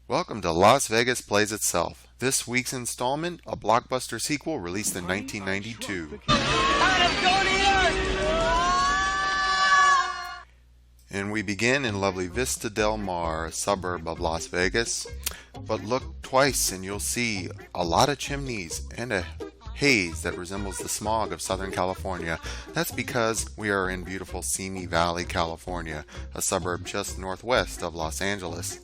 Welcome to Las Vegas Plays Itself. This week's installment, a Blockbuster sequel released in 1992. And we begin in lovely Vista Del Mar, a suburb of Las Vegas. But look twice and you'll see a lot of chimneys and a haze that resembles the smog of Southern California. That's because we are in beautiful Simi Valley, California, a suburb just northwest of Los Angeles.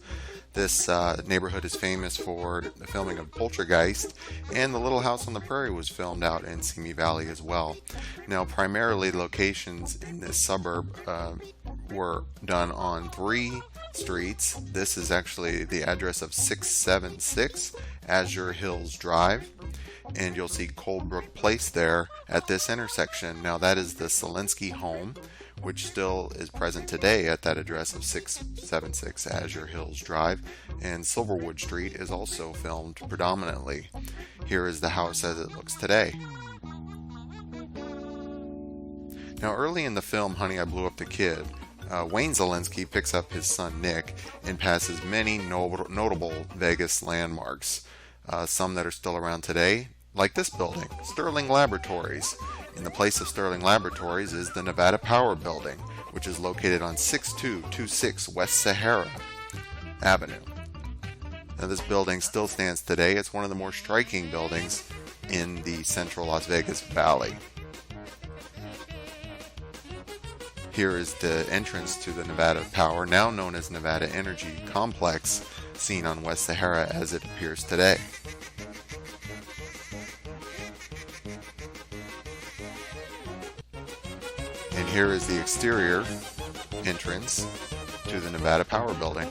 This neighborhood is famous for the filming of Poltergeist, and The Little House on the Prairie was filmed out in Simi Valley as well. Now, primarily locations in this suburb were done on 3 streets. This is actually the address of 676 Azure Hills Drive, and you'll see Coldbrook Place there at this intersection. Now, that is the Selinsky home, which still is present today at that address of 676 Azure Hills Drive, and Silverwood Street is also filmed predominantly. Here is the house as it looks today. Now, early in the film Honey, I Blew Up the Kid, Wayne Szalinski picks up his son Nick and passes many notable Vegas landmarks, some that are still around today, like this building, Sterling Laboratories. In the place of Sterling Laboratories is the Nevada Power Building, which is located on 6226 West Sahara Avenue. Now, this building still stands today. It's one of the more striking buildings in the central Las Vegas Valley. Here is the entrance to the Nevada Power, now known as Nevada Energy Complex, seen on West Sahara as it appears today. And here is the exterior entrance to the Nevada Power Building.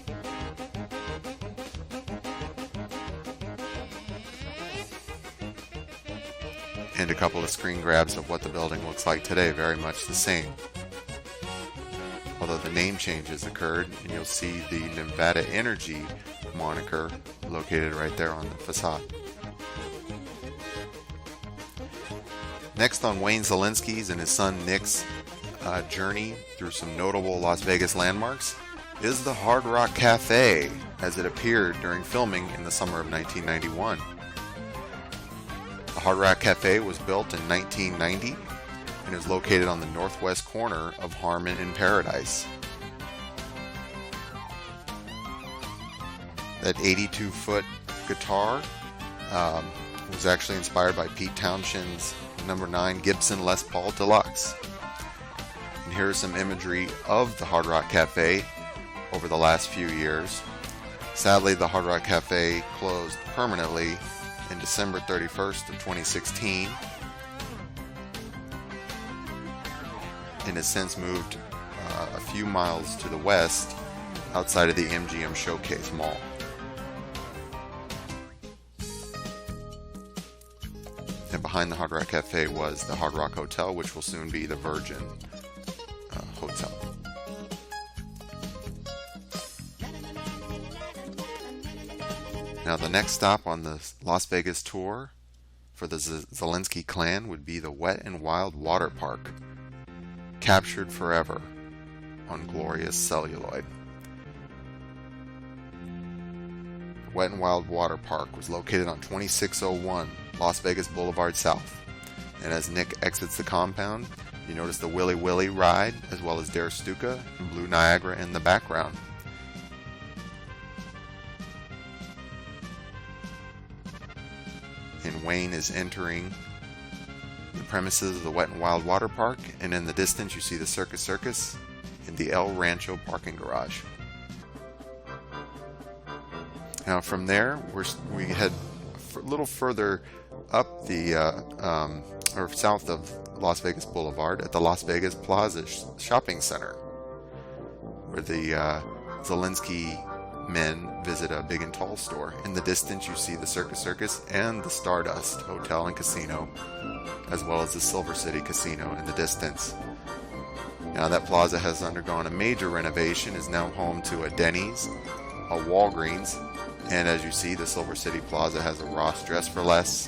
And a couple of screen grabs of what the building looks like today, very much the same. Although the name changes occurred, and you'll see the Nevada Energy moniker located right there on the facade. Next on Wayne Szalinski's and his son Nick's journey through some notable Las Vegas landmarks is the Hard Rock Cafe, as it appeared during filming in the summer of 1991. The Hard Rock Cafe was built in 1990 and is located on the northwest corner of Harmon and Paradise. That 82-foot guitar was actually inspired by Pete Townshend's number 9 Gibson Les Paul Deluxe. And here's some imagery of the Hard Rock Cafe over the last few years. Sadly, the Hard Rock Cafe closed permanently in December 31st of 2016 and has since moved a few miles to the west outside of the MGM Showcase Mall. And behind the Hard Rock Cafe was the Hard Rock Hotel, which will soon be the Virgin Hotel. Now, the next stop on the Las Vegas tour for the Szalinski clan would be the Wet and Wild Water Park, captured forever on glorious celluloid. The Wet and Wild Water Park was located on 2601 Las Vegas Boulevard South, and as Nick exits the compound, you notice the Willy Willy ride as well as Dare Stuka and Blue Niagara in the background. And Wayne is entering the premises of the Wet and Wild Water Park, and in the distance you see the Circus Circus in the El Rancho parking garage. Now from there, we head a little further up the or south of Las Vegas Boulevard at the Las Vegas Plaza Shopping Center, where the Szalinski men visit a Big and Tall store. In the distance you see the Circus Circus and the Stardust Hotel and Casino, as well as the Silver City Casino in the distance. Now, that plaza has undergone a major renovation, is now home to a Denny's, a Walgreens, and as you see, the Silver City Plaza has a Ross Dress for Less.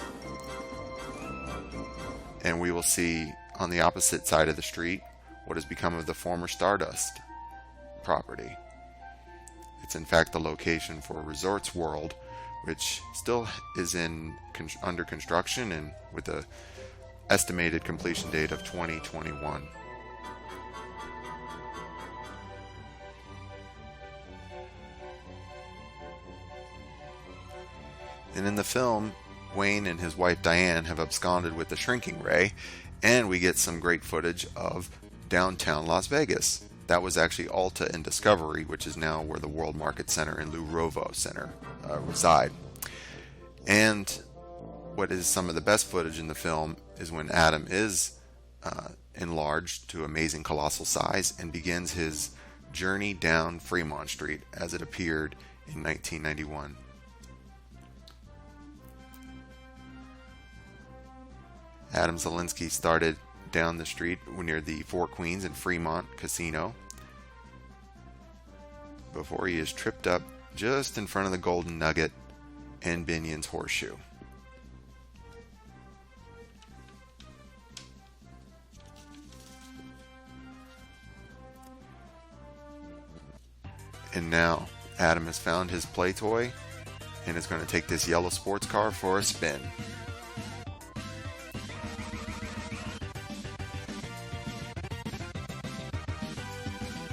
And we will see on the opposite side of the street what has become of the former Stardust property. It's in fact the location for Resorts World, which still is under construction and with a estimated completion date of 2021. And in the film, Wayne and his wife Diane have absconded with the shrinking ray, and we get some great footage of downtown Las Vegas. That was actually Alta and Discovery, which is now where the World Market Center and Lou Rovo Center reside. And what is some of the best footage in the film is when Adam is enlarged to amazing colossal size and begins his journey down Fremont Street as it appeared in 1991. Adam Zielinski started down the street near the Four Queens and Fremont Casino before he is tripped up just in front of the Golden Nugget and Binion's Horseshoe. And now Adam has found his play toy and is going to take this yellow sports car for a spin.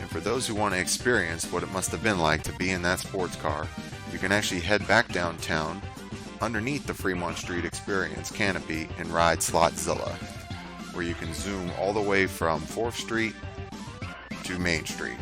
For those who want to experience what it must have been like to be in that sports car, you can actually head back downtown underneath the Fremont Street Experience canopy and ride Slotzilla, where you can zoom all the way from 4th Street to Main Street.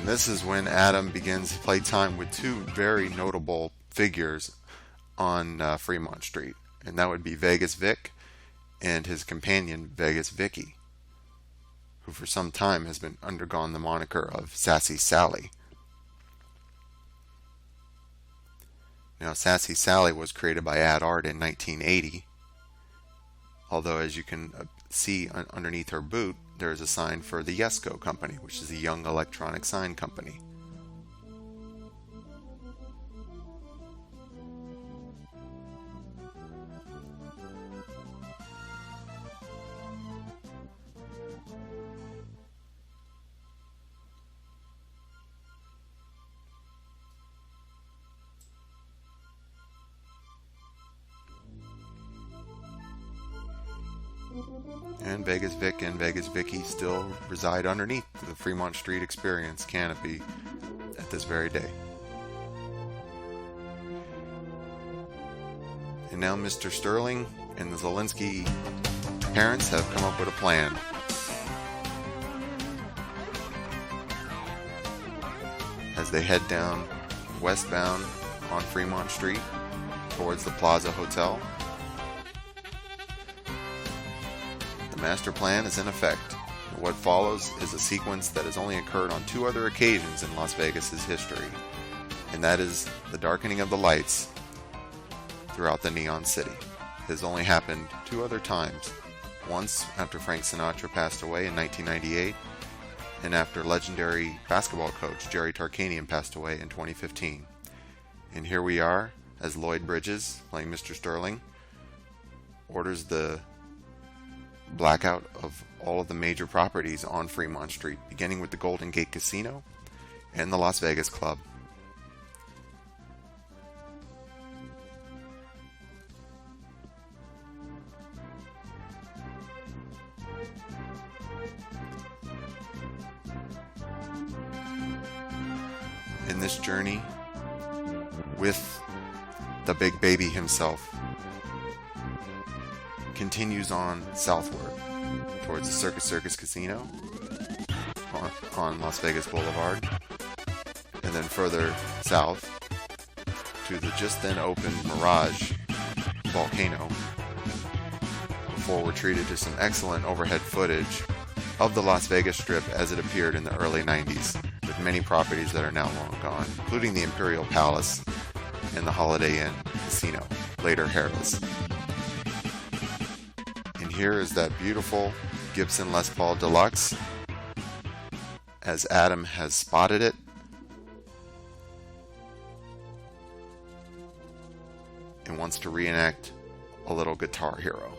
This is when Adam begins playtime with two very notable figures on Fremont Street, and that would be Vegas Vic and his companion Vegas Vicky, who for some time has been undergone the moniker of Sassy Sally. Now, Sassy Sally was created by Ad Art in 1980, although as you can see underneath her boot, there is a sign for the Yesco company, which is a young electronic sign company. And Vegas Vic and Vegas Vicky still reside underneath the Fremont Street Experience canopy at this very day. And now Mr. Sterling and the Zielinski parents have come up with a plan. As they head down westbound on Fremont Street towards the Plaza Hotel, master plan is in effect. What follows is a sequence that has only occurred on two other occasions in Las Vegas's history, and that is the darkening of the lights throughout the Neon City. It has only happened two other times, once after Frank Sinatra passed away in 1998, and after legendary basketball coach Jerry Tarkanian passed away in 2015. And here we are, as Lloyd Bridges, playing Mr. Sterling, orders the blackout of all of the major properties on Fremont Street, beginning with the Golden Gate Casino and the Las Vegas Club. In this journey with the big baby himself, continues on southward towards the Circus Casino on Las Vegas Boulevard, and then further south to the just then opened Mirage Volcano, before we're treated to some excellent overhead footage of the Las Vegas Strip as it appeared in the early 90s, with many properties that are now long gone, including the Imperial Palace and the Holiday Inn Casino, later Harrah's. And here is that beautiful Gibson Les Paul Deluxe, as Adam has spotted it. And wants to reenact a little Guitar Hero.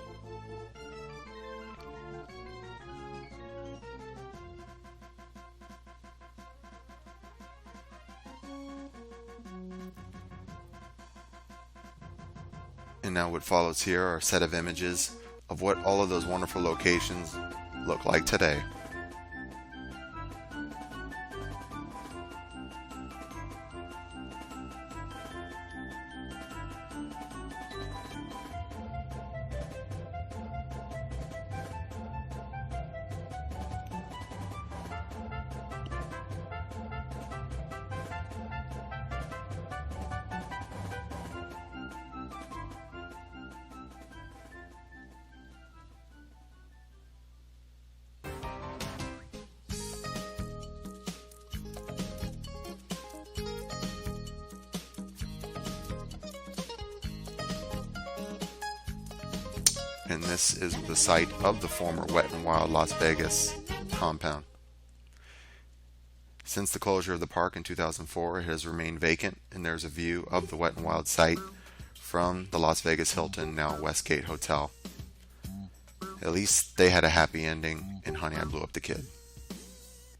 And now what follows here are a set of images of what all of those wonderful locations look like today. And this is the site of the former Wet n Wild Las Vegas compound. Since the closure of the park in 2004, it has remained vacant, and there's a view of the Wet n Wild site from the Las Vegas Hilton, now Westgate Hotel. At least they had a happy ending in Honey, I Blew Up the Kid.